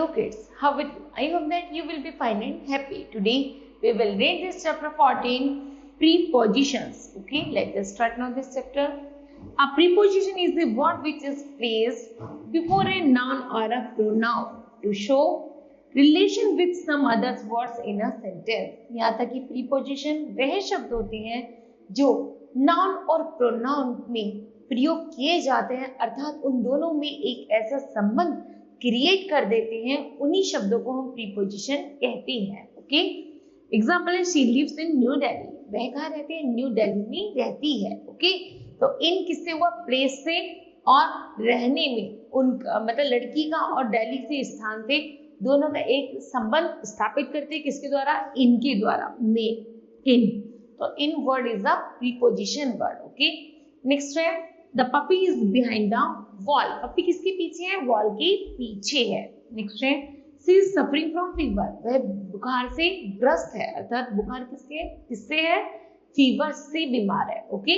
Hello kids, how are you? I hope that you will be fine and happy. Today we will read this chapter 14, prepositions. Okay, let us start now this chapter. A preposition is the word which is placed before a noun or a pronoun to show relation with some other words in a sentence. यहाँ तक कि preposition वह शब्द होते हैं जो noun और pronoun में प्रयोग किए जाते हैं, अर्थात उन दोनों में एक ऐसा संबंध क्रिएट कर देते हैं, उन्हीं शब्दों को हम प्रीपोजिशन कहते हैं. ओके, एग्जांपल है she lives in New Delhi. वह कहाँ रहती है? न्यू दिल्ली में रहती है. ओके, तो इन किससे हुआ? प्लेस से और रहने में उनका मतलब लड़की का और दिल्ली से स्थान से दोनों का एक संबंध स्थापित करते हैं. किसके द्वारा? इनके द्वारा. में, इन. तो in word is a preposition word. Okay, next है the puppy is behind the wall. Puppy किसके पीछे है? वॉल के पीछे है. नेक्स्ट है she is suffering from fever. वह बुखार से ग्रस्त है, अर्थात बुखार किससे है? फीवर से बीमार है. Okay,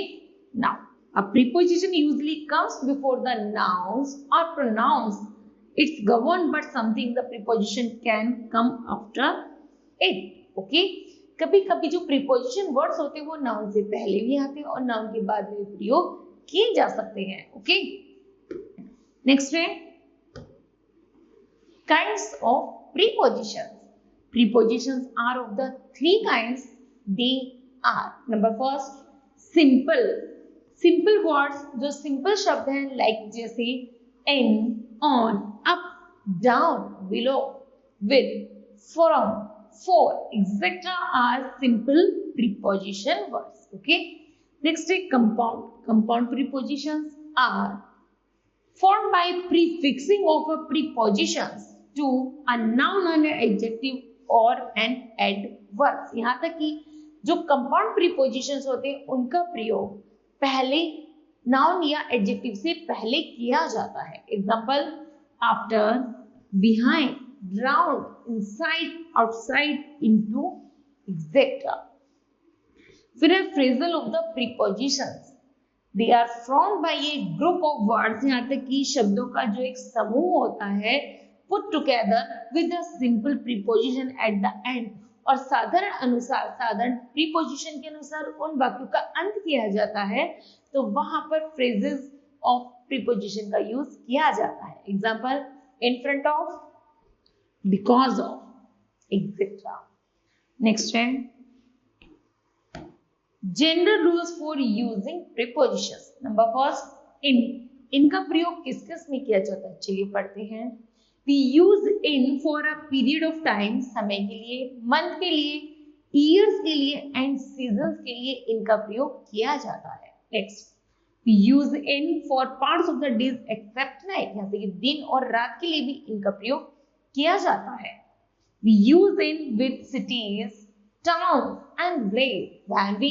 now a preposition usually comes before the nouns और pronouns. It's govern but something the preposition can come after it. Okay, कभी कभी जो प्रीपोजिशन वर्ड्स होते हैं वो नाउन से पहले भी आते हैं और नाउन के बाद में प्रयोग किए जा सकते हैं. ओके, नेक्स्ट है kinds of prepositions. Prepositions are of the three kinds. They are number first simple. Simple words जो सिंपल शब्द हैं लाइक जैसे in, on, up, down, below, with, from, for, etcetera are simple preposition words. Okay, next is compound. Compound prepositions are formed by prefixing of a prepositions to a noun and an adjective or an adverb. यहाँ तक कि जो compound prepositions होते हैं उनका प्रयोग पहले noun या adjective से पहले किया जाता है. Example after, behind, round, inside, outside, into, etc. फिर है phrasal of the prepositions. They are formed by a group of words. यहाँ तक कि शब्दों का जो एक समूह होता है put together with a simple preposition at the end. और साधारण preposition के अनुसार उन वाक्यों का अंत किया जाता है, तो वहां पर phrases of preposition का यूज किया जाता है. Example in front of, because of, etc. Next है general rules for using prepositions. Number first in. इनका प्रयोग किस किस में किया जाता है? चलिए पढ़ते हैं. We use in for a period of time. समय के लिए, मंथ के लिए, ईयर्स के लिए एंड सीजन्स के लिए इनका प्रयोग किया जाता है. Next we use in for parts of the days except night. यहाँ से दिन और रात के लिए भी इनका प्रयोग किया जाता है. We use in with cities, towns and villages when we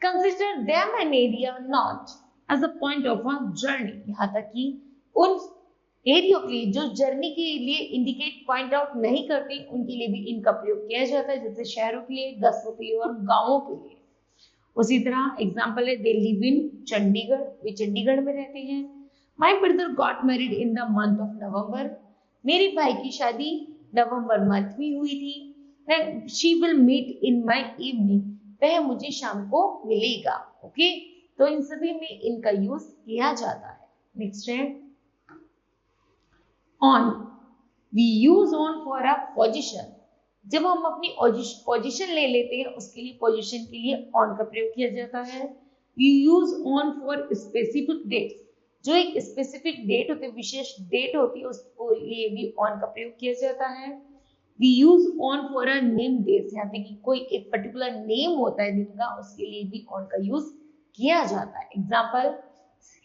consider them an area not as a point of a journey. यहाँ तक कि उन एरियो के लिए जो जर्नी के लिए इंडिकेट पॉइंट आउट नहीं करते उनके लिए भी इनका प्रयोग किया जाता है, जैसे शहरों के लिए, कस्बों के लिए और गांवों के लिए. उसी तरह एग्जाम्पल है दे लिव इन चंडीगढ़. वे चंडीगढ़ में रहते हैं. My brother got married in the month of November. मेरे भाई की शादी नवंबर मंथ में हुई थी. She will meet in my evening. वह मुझे शाम को मिलेगा. ओके, तो इन सभी में इनका यूज किया जाता है. नेक्स्ट है on. We use on for a position. जब हम अपनी पोजीशन ले लेते हैं उसके लिए पोजीशन के लिए on का प्रयोग किया जाता है. We use on for specific dates. जो एक स्पेसिफिक डेट होती है, विशेष डेट होती है, उसको लिए भी on का प्रयोग किया जाता है. We use on for a name days. यहाँ पे कि कोई एक पर्टिकुलर नेम होता है दिन का, उसके लिए भी on का यूज किया जाता है. Example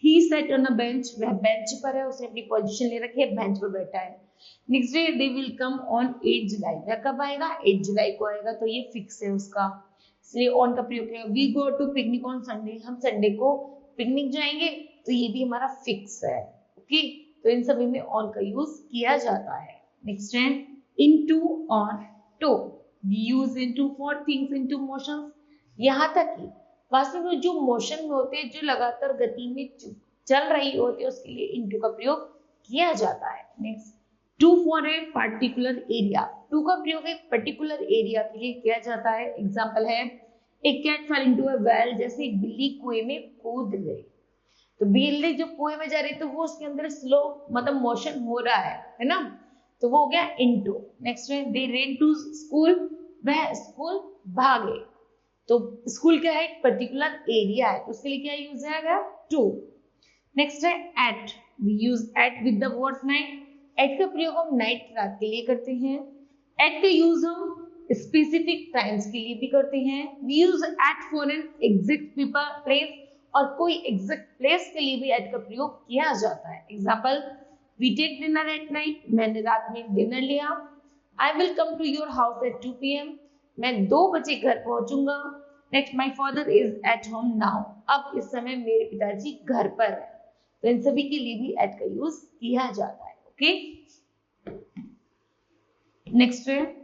he sat on a bench. वह बेंच पर है, उसने अपनी पोजीशन ले रखी है, बेंच पर बैठा है. Next day they will come on 8 जुलाई. वह कब आएगा? 8 जुलाई को आएगा, तो ये फिक्स है उसका, इसलिए on का प्रयोग किया. We go to picnic on Sunday. हम संडे को पिकनिक जाएंगे, तो ये भी हमारा फिक्स है. ओके, तो इन सभी में on का यूज किया जाता है. नेक्स्ट है into or to. We use into for things into motions. यहाँ तक कि वास्तव में जो मोशन में होते हैं, जो लगातार गति में चल रही होती है, उसके लिए into का प्रयोग किया जाता है. Next to for a particular area, to का प्रयोग एक पर्टिकुलर एरिया के लिए किया जाता है। एग्जाम्पल है a cat fell into a well, जैसे एक बिल्ली कुएं में कूद गई। तो बिल्ली जो कुएं में जा रही है तो वो उसके अंदर स्लो मतलब मोशन हो रहा है ना, तो वो हो गया इनटू। नेक्स्ट है दे रेन टू स्कूल, वह स्कूल भागे। तो स्कूल क्या है, एक पर्टिकुलर एरिया है, तो उसके लिए क्या यूज है, टू। नेक्स्ट है at, we use at with the word night. At का प्रयोग हम नाइट रात के लिए करते हैं। एट का यूज हम स्पेसिफिक टाइम्स के लिए भी करते हैं। We use at for an exact place, और कोई एग्जैक्ट प्लेस के लिए भी एट का प्रयोग किया जाता है। Example we take dinner at night, मैंने रात में डिनर लिया। I will come to your house at 2 PM, मैं 2 बजे घर पहुंचूंगा। Next my father is at home now, अब इस समय मेरे पिताजी घर पर है। तो इन सभी के लिए भी एट का यूज किया जाता है। ओके, नेक्स्ट है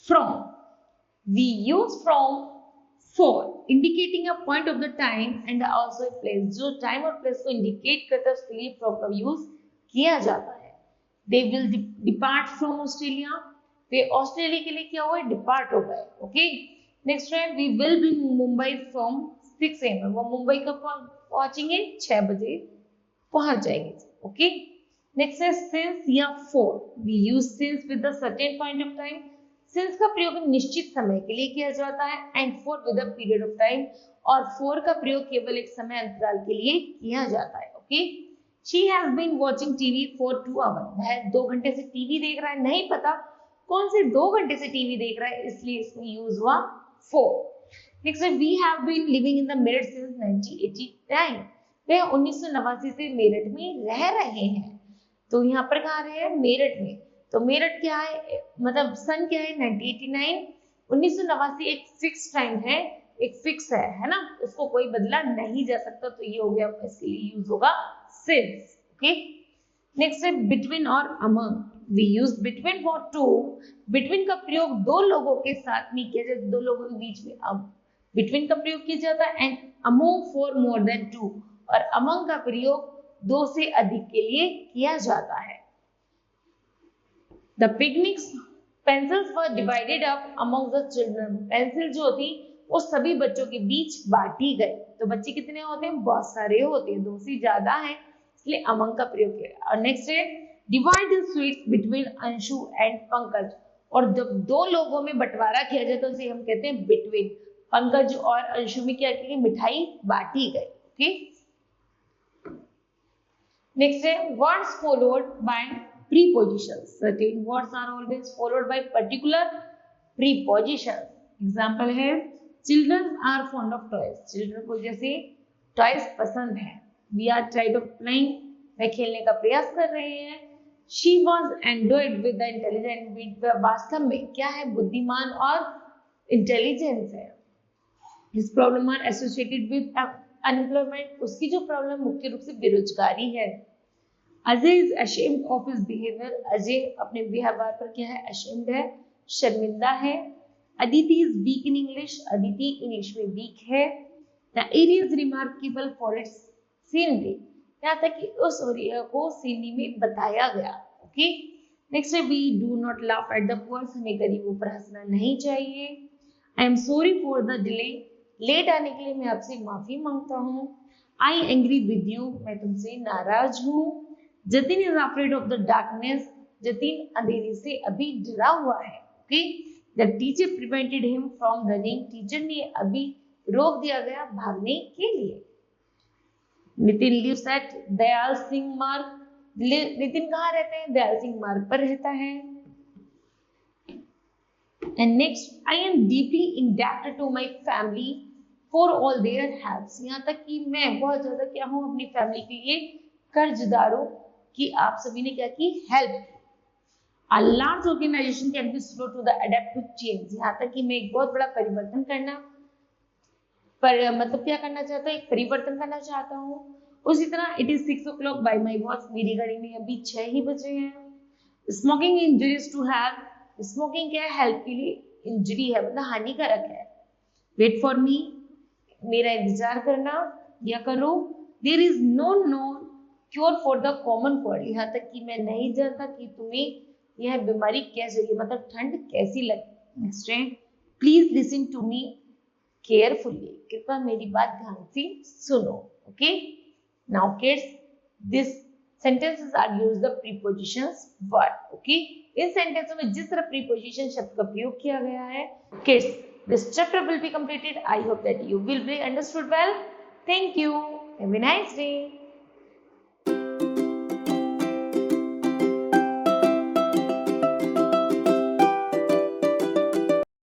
from, we use from for indicating a point of the time and also a place, जो time और place को indicate करता है उसके लिए from का use किया जाता है। they will depart from Australia, way Australia के लिए क्या हुआ, डिपार्ट हो गए। ओके, नेक्स्ट है we will be Mumbai from 6 AM, वो मुंबई कब पहुंचेंगे, 6 बजे पहुंच जाएंगे। ओके, नेक्स्ट है since या for, we use since with a certain point of time, since का प्रयोग निश्चित समय के लिए किया जाता है। And for with a period of time, और फॉर का प्रयोग केवल एक समय अंतराल के लिए किया जाता है। Okay, she has been watching TV for 2 hour, वह 2 घंटे से टीवी देख रहा है, नहीं पता कौन से 2 घंटे से टीवी देख रहा है, इसलिए इसमें यूज हुआ फॉर। नेक्स्ट है we have been living in the Meerut since 1989, वह 1989 से मेरठ में रह रहे हैं। तो यहाँ पर कहाँ रहे हैं, मेरठ में। तो मेरठ क्या है, मतलब सन क्या है, 1989। 1989 एक फिक्स टाइम है, एक फिक्स है ना, उसको कोई बदला नहीं जा सकता, तो ये हो गया, इसके लिए यूज होगा सिंस। ओके, नेक्स्ट है बिटवीन और among, we use between for two, between का प्रयोग 2 लोगों के साथ में किया जाता है, 2 लोगों के बीच में बिटवीन का प्रयोग किया जाता है। And among for more than 2, और अमंग का प्रयोग 2 से अधिक के लिए किया जाता है। The picnics pencils were divided up among the children, pencil जो थी वो सभी बच्चों के बीच बांटी गई। तो बच्चे कितने होते हैं, बहुत सारे होते हैं, 2 से ज्यादा हैं, इसलिए among का प्रयोग किया। और नेक्स्ट है divide the sweets between Anshu and Pankaj, और जब 2 लोगों में बंटवारा किया जाए तो उसे हम कहते हैं between। पंकज और अंशु में क्या की मिठाई बांटी गई। ओके, नेक्स्ट है words followed by prepositions, certain words are always followed by particular prepositions। Example है children are fond of toys, children को जैसे toys पसंद है। we are tried of playing, वह खेलने का प्रयास कर रहे हैं। she was endowed with the intelligent, with वास्तव में क्या है, बुद्धिमान और इंटेलिजेंस है। his problem are associated with unemployment, उसकी जो प्रॉब्लम मुख्य रूप से बेरोजगारी है। Ajay is ashamed of his behavior, Ajay अपने व्यवहार पर क्या है, ashamed है, शर्मिंदा है। Aditi is weak in English, Aditi English में वीक है। The area is remarkable for its scenery, यहाँ तक कि उस एरिया को सीनरी में बताया गया। ओके, नेक्स्ट है we do not laugh at the poors, हमें गरीबों पर हंसना नहीं चाहिए। I am sorry for the delay, late आने के लिए मैं आपसे माफी मांगता हूँ। आई एंग्री विद यू, मैं तुमसे नाराज हूँ। Jatin is afraid of the darkness, Jatin अंधेरे से अभी डरा हुआ है। Okay, the teacher prevented him from running, teacher ने अभी रोक दिया गया भागने के लिए। नितिन लिव्स एट दयाल सिंह मार्ग, नितिन कहाँ रहते हैं, दयाल सिंह मार्ग पर रहता है। And next, I am deeply indebted to my family for all their helps, यहाँ तक कि मैं बहुत ज्यादा क्या हूँ, अपनी फैमिली के लिए कर्जदार हूँ कि आप सभी ने क्या की, help. A large organization can be slow to the adapt to change, यहाँ तक कि मैं एक बहुत बड़ा परिवर्तन करना पर मतलब क्या करना चाहता हूँ, एक परिवर्तन करना चाहता हूँ। उसी तरह it is 6 o'clock by my watch, मेरी घड़ी में अभी 6 ही बजे हैं। Smoking injuries to health, smoking क्या है, हेल्थ के लिए इंजरी है, मतलब हानिकारक है। वेट फॉर मी, मेरा इंतजार करना या करो। There is no cure for the common cold, यहाँ तक कि मैं नहीं जानता कि तुम्हें यह बीमारी कैसे लगी, मतलब ठंड कैसी लगी। नेक्स्ट है, please listen to me carefully, कृपया मेरी बात ध्यान से सुनो। Okay, now kids, this sentences are use the prepositions but, okay, इन सेंटेंसों में जिस तरह प्रीपोजिशन शब्द का प्रयोग किया गया है, kids, this chapter will be completed. I hope that you will be understood well. Thank you. Have a nice day.